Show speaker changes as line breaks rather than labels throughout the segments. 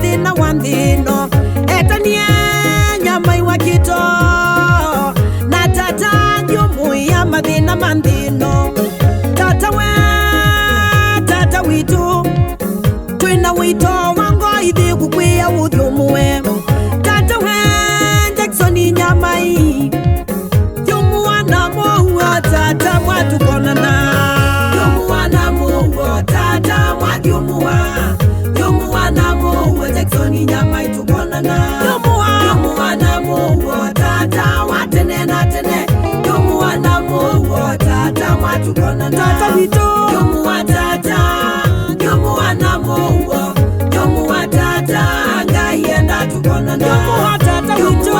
mathina wandino etanie nyamai wa kito na tata jumu ya mathina mandino tata witu twina wito wango ithi kukwia uthyumuwe tata we Jackson nyamai jumuana mohuwa tata mwatukonana jumuana mohuwa tata mwadyumuwa jumuana mohuwa Jackson nyamai tukonana jumuana mohuwa tata watenena tene jumuana mohuwa tata mwatukonana tata wito jumuwa tata jumuana mohuwa jumuwa tata ngayenda tukonana jumuwa tata wito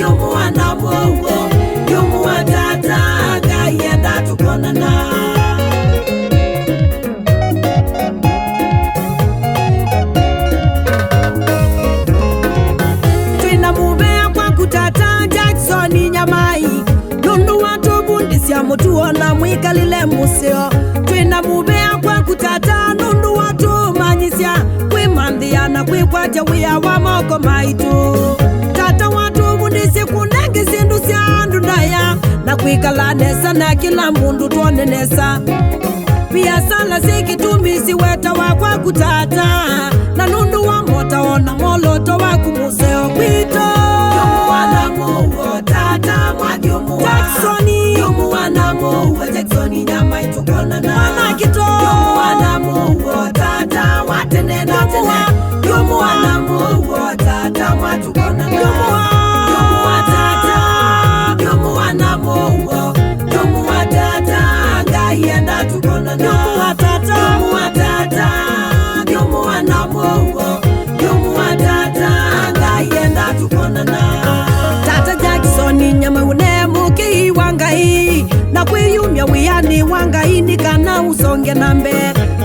jumuana mohuwa jumuwa tata ngayenda tukonana tata Jackson nyamai nundu watu bundisia mutuona mwikalile museo twina mubea kwa kutata nundu watu manyisia kwimandhia na kwikwatia wia wa moko maitu tata watu bundisi kunenge sindu sia andu ndaya na kwikalanesa na kila mundu tuonenesa pia sala sikitumisi weta wakwa kutata na nundu wa mota ona moloto waku museo kwito jumuana mohuwa tata mwadyumuwa Jacksoni jumuana mohuwa Jacksoni nyamai tukonana mwana kito jumuana mohuwa tata watenena tene jumuana mohuwa tata mwatukonana jumuwa tata jumuana mohuwa jumuwa tata ngayenda tukonana jumuwa tata jumuana mohuwa jumuwa tata ngayenda tukonana tata Jackson nyama une muki wangai na kwiyumya wiyani wangai nikana usonge nambe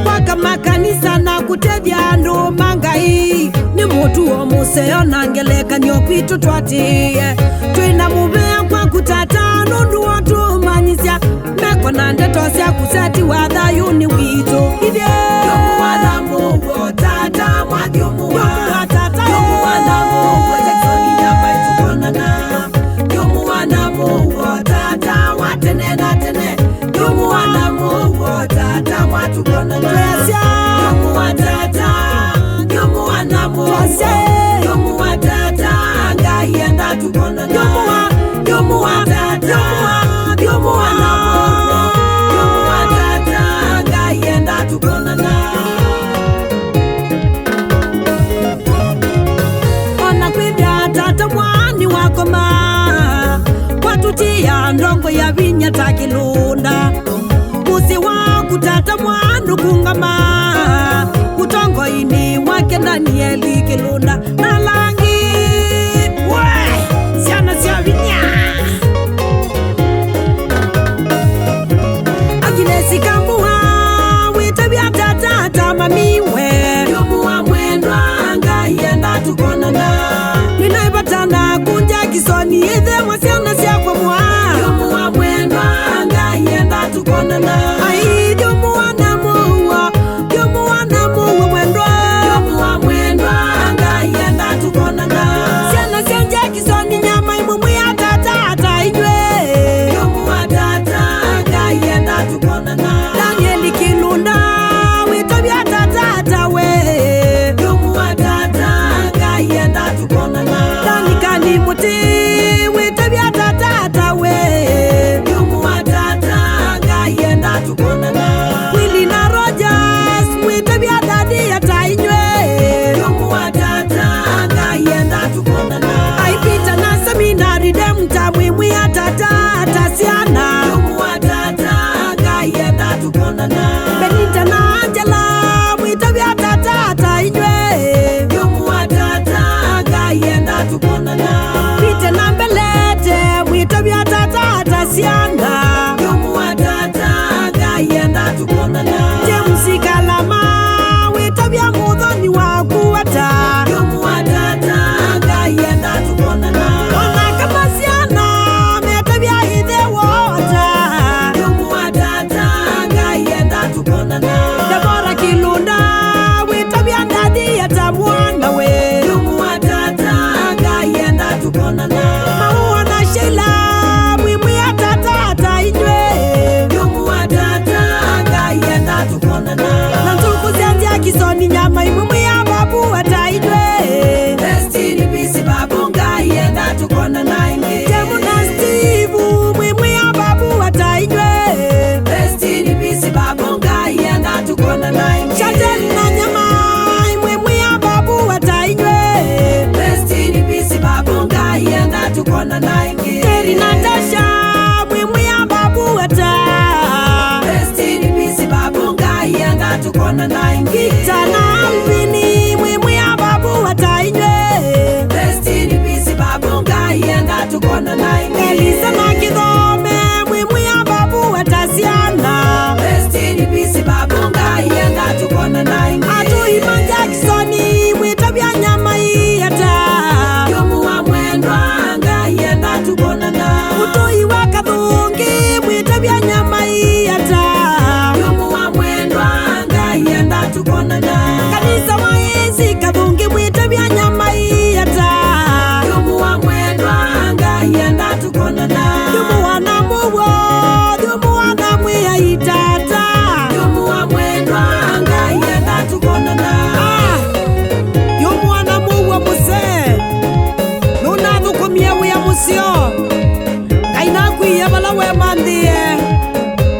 waka makanisa na kutevya andu mangai ni mutu wa museo nangeleka nyokwitu twatie twina mubea kwa kutata nundu watu manyisya meko na ndeto sya kuseti wa thayuni witu ithye jumuana mohuwa tata mwadyumuwa jumuana mohuwa Jackson nyamai tukonana jumuana mohuwa tata watenena tene jumuana mohuwa tata mwatukonana jumuwa tata jumuana mohuwa jumuwa tata ngayenda tukonana jumuwa tata jumuana mohuwa jumuwa tata ngayenda tukonana tata mwani wakoma watutia ndongo ya vinya takilunda musi waku tata mwanu kungama kutongo ini wake Danieli kilunda na langi we siana siya vinya Aginesi kamuha witabia tata mamiwe yomuwa mwendwa ngayenda tukonana ninaipatana kunja kisoni ithe mwasiana siya kwa mwa yomuwa mwendwa ngayenda tukonana ai yomuwana mohuwa mwendwa yomuwa mwendwa ngayenda tukonana siana sianja kisoni nyama imumu ya tata inywe yomuwa tata ngayenda tukonana Danieli kilunda witabia tata we yomuwa tata ngayenda tukonana muti witabia tukona naingi Teri Natasha mwimu ya babu wata Rest in peace babu ngai yenda tukona naingi Tana Alvini mwimu ya babu wata inye Rest in peace babu ngai yenda tukona naingi Elisa Makidhome mwimu ya babu wata siana Rest in peace babu ngai yenda tukona naingi Atu Ima Jacksoni mwitabia nyama iyata Yomu wa mwendwa ngai yenda tukona na Utoi wa Kathungi mwitabia nyama iyata Yomu wa mwendwa ngai yenda tukona na Kanisa wa Yesi Kathungi mwitabia nyama iyata Yomu wa mwendwa ngai yenda tukona na Yomu wa namuwo Yomu wa namwia itata Yomu wa mwendwa ngai yenda tukona na Yomu wa namuwo muse Nuna thukumia wia musio Kaina kuia bala we mandie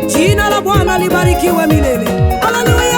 Jina la Bwana libarikiwe milele Hallelujah.